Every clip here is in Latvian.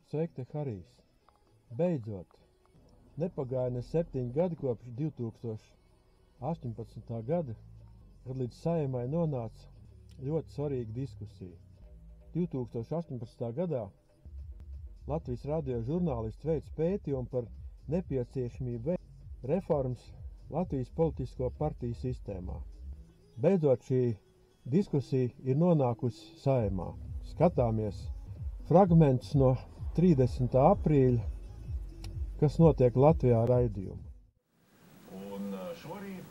Sveiki, Harijs! Beidzot! Nepagāja ne 7 gadi kopš 2018. gada, kad līdz Saeimai nonāca ļoti svarīga diskusija. 2018. gadā Latvijas radio žurnālisti veica pētījumu par nepieciešamību veikt reformas Latvijas politisko partiju sistēmā. Beidzot šī diskusija ir nonākusi Saeimā. Skatāmies fragments no 30. aprīļa, kas notiek Latvijā raidījumu. Un šorīt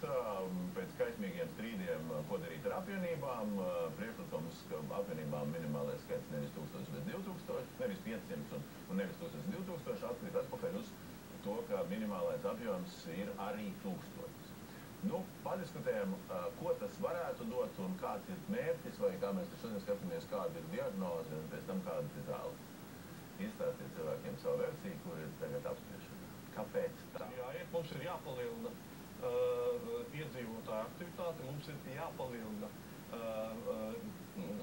pēc kaismīgiem strīdiem, ko darīt ar apvienībām, priekšlikums, ka apvienībām minimālais skaits nevis 1000, bet 2000, nevis 500 un nevis 2000 atkrīt atpakaļ uz to, ka minimālais apjoms ir arī 1000. Nu, padiskutējam, ko tas varētu dot un kāds ir mērķis, vai kā mēs šodien skatāmies, kāda ir diagnoze un pēc tam kāda ir zāle. Izstāstiet cilvēkiem savu versiju, kur ir tagad apspriešana. Kāpēc tā? Mums ir jāpalielina iedzīvotāju aktivitāte, mums ir jāpalielina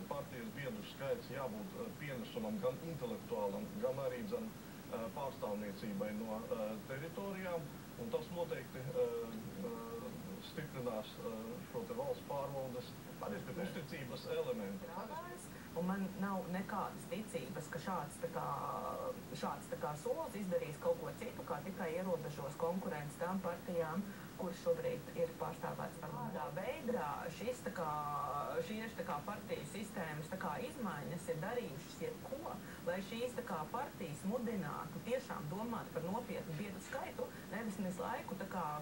partijas biedru skaits, jābūt pienesumam gan intelektuālam, gan arī pārstāvniecībai no teritorijām, un tas noteikti stiprinās šo te valsts pārvaldes uzticības elementu. Un man nav nekādas ticības, ka šāds solis izdarīs kaut ko citu, kā tikai ierobežos konkurences tām partijām, kuras šobrīd ir pārstāvēts par tādā veidā. Šīs partiju sistēmas izmaiņas ir darījušas jebko, lai šīs partijas mudinātu tiešām domāt par nopietnu biedru skaitu, nevis laiku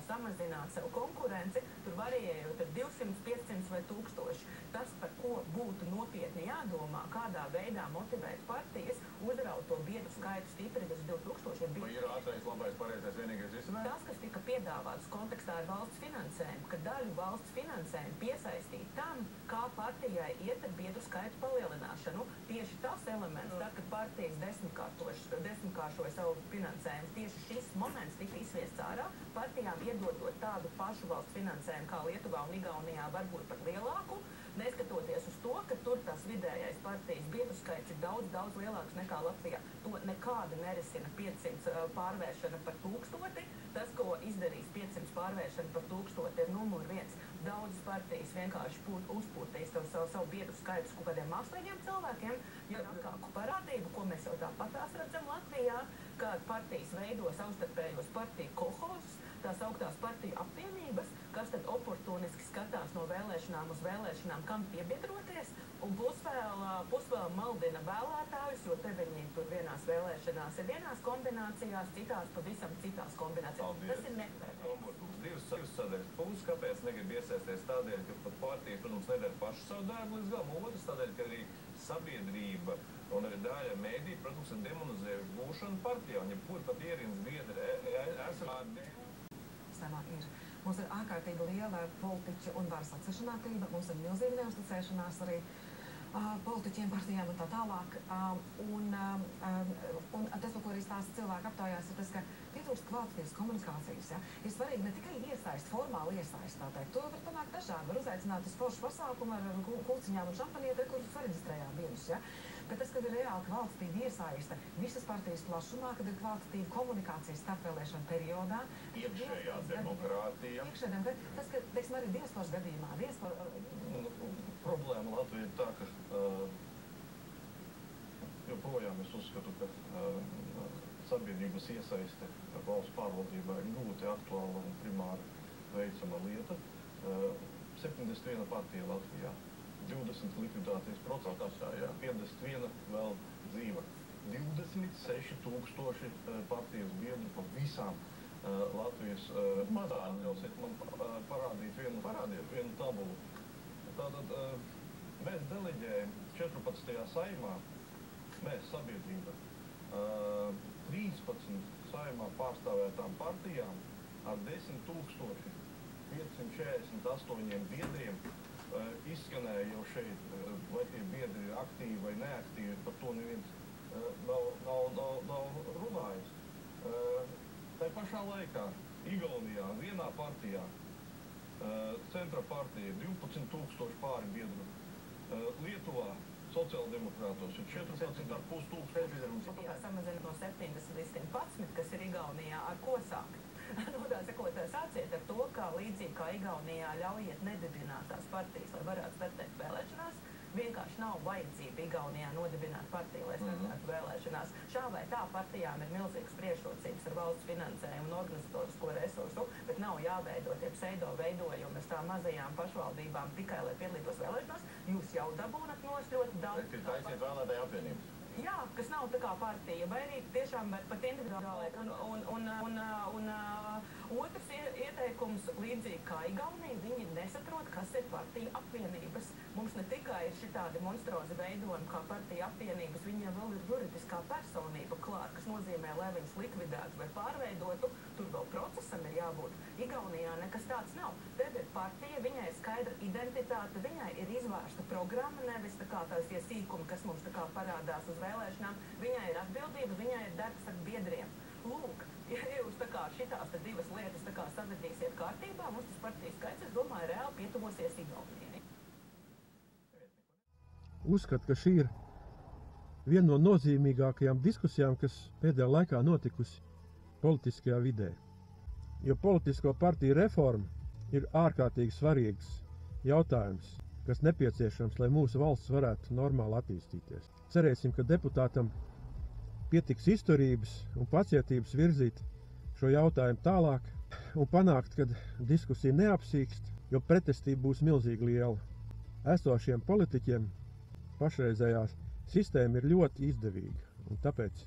samazināt savu konkurenci, tur variējot ar 200, 500 vai 1000. Tas, par ko būtu nopietni jādomā, kādā veidā motivēt partijas, uzraut to biedru skaitu stipri uz 2000. Vai ir ātrais, labais, pareizais, vienīgais risinājums? Tas, kas tika piedāvāts kontekstā ar valsts finansējumu, ka daļu valsts finansējumu piesaistīt tam, kā partijai iet ar biedru skaitu palielināšanu. Tieši tas elements, tad, kad partijas desmitkāršoja savu finansējumu, tieši šis moments tika izviests ārā, partijām iedodot tādu pašu valsts finansējumu kā Lietuvā un Igaunijā, varbūt pat lielāku, neskatoties uz to, ka tur tās vidējais partijas biedru skaits ir daudz lielāks nekā Latvijā. To nekāda nerisina 500 pārvēršana par 1000. Tas, ko izdarīs 500 pārvēršana par 1000, ir numur 1. Daudzas partijas vienkārši uzpūtīs savu biedru skaitus kaut kādiem mākslīgiem cilvēkiem, ja atkāku parādību, ko mēs jau tāpatās redzam Latvijā, kad partijas veido savstarpējos partiju kolhozus, tās augtās partiju apvienības, kas tad oportuniski skatās no vēlēšanām uz vēlēšanām, kam piebiedroties, un plus vēl maldina vēlētājus, jo te viņi tur vienās vēlēšanās ir vienās kombinācijās, citās pavisam citās kombinācijās. Paldies. Tas ir nepareizi. Divas sadaļas. Puses, kāpēc negrib iesaisties tādēļ, ka pat partijas, protams, nedara pašu savu darbu līdz galam. Otrs tādēļ, ka arī sabiedrība un arī daļa mēdī, protams, ir demonizējuši būšanu partijā. Un ja kur pat ierins biedri ir. Mums ir ārkārtīgi liela politiķu un varas atsešanātība, mums ir milzīga neuzticēšanās arī politiķiem, partijām un tā tālāk. Un tas, par ko arī stāsta cilvēku aptaujās, ir tas, ka pietrūkst kvalitatīvas komunikācijas. Ja? Ir svarīgi ne tikai formāli iesaist, tā teikt. To var panākt dažādi. Var uzaicināt uz foršu pasākumu ar kulciņām un šampanieti, kur sareģistrējām vienus. Ja? Bet tas, kad ir reāli kvalitatīva iesaiste visas partijas plašumā, kad ir kvalitatīva komunikācija starpvēlēšanu periodā. Iekšējā demokrātija. Tas, ka, teiksim, arī diasporas gadījumā. Problēma Latvija ir tā, ka joprojām es uzskatu, ka sabiedrības iesaiste valsts pārvaldībā ir ļoti aktuāla un primāri veicama lieta. 71 partija Latvijā. 20 likvidācijas procesā, 51 vēl dzīva. 26,000 partijas biedru pa visām Latvijas mazā. Ļausiet man parādīt vienu tabulu. Tātad mēs deleģējam 14. Saeimā, mēs sabiedrība, 13 Saeimā pārstāvētām partijām ar 10,548 biedriem izskanēja jau šeit, vai tie biedri ir aktīvi vai neaktīvi, par to neviens nav runājis. Tā pašā laikā Igaunijā vienā partijā, centra partija, 12,000 pāri biedru. Lietuvā sociāldemokrātos ir 14,5 tūkstoši. Igaunijā ar ko sākt? Nu, tā sakot, sāciet ar to, ka līdzīgi kā Igaunijā ļaujiet nedibināt tās partijas, lai varētu startēt vēlēšanās. Vienkārši nav vajadzība Igaunijā nodibināt partiju, lai startētu vēlēšanās. Šā vai tā partijām ir milzīgas priekšrocības ar valsts finansējumu un organizatorisko resursu, bet nav jāveido tie pseido veidojumi ar tām mazajām pašvaldībām tikai, lai piedalītos vēlēšanās. Jūs jau dabūnat nos ļoti daudz. Bet ir taisiet vēlētāju apvienības. Jā, kas nav tā kā partija, vai arī tiešām pat individuālai. Un otrs ieteikums, līdzīgi kā Igaunija, viņi nesaprot, kas ir partija apvienības. Mums ne tikai ir šitādi monstrozi veidojumi kā partija apvienības, viņiem vēl ir juridiskā personība klāt, kas nozīmē, lai viņas likvidētu vai pārveidotu, tur vēl procesam ir jābūt. Igaunijā nekas tāds nav. Tev ir partija, viņai ir skaidra identitāte, viņai ir izvērsta programma, nevis tā kā tās sīkumi, kas mums tā kā parādās uz vēlēšanām. Viņai ir atbildība, viņai ir darbs ar biedriem. Lūk, ja jūs tā kā šitās te divas lietas tā kā savedīsiet kārtībā, mums tas partijas skaits, es domāju, reāli pietuvosies Igaunijai. Uzskatu, ka šī ir viena no nozīmīgākajām diskusijām, kas pēdējā laikā notikusi politiskajā vidē. Jo politisko partiju reforma ir ārkārtīgi svarīgs jautājums, kas nepieciešams, lai mūsu valsts varētu normāli attīstīties. Cerēsim, ka deputātam pietiks izturības un pacietības virzīt šo jautājumu tālāk un panākt, ka diskusija neapsīkst, jo pretestība būs milzīgi liela. Esošiem politiķiem pašreizējā sistēma ir ļoti izdevīga, un tāpēc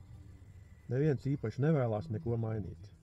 neviens īpaši nevēlās neko mainīt.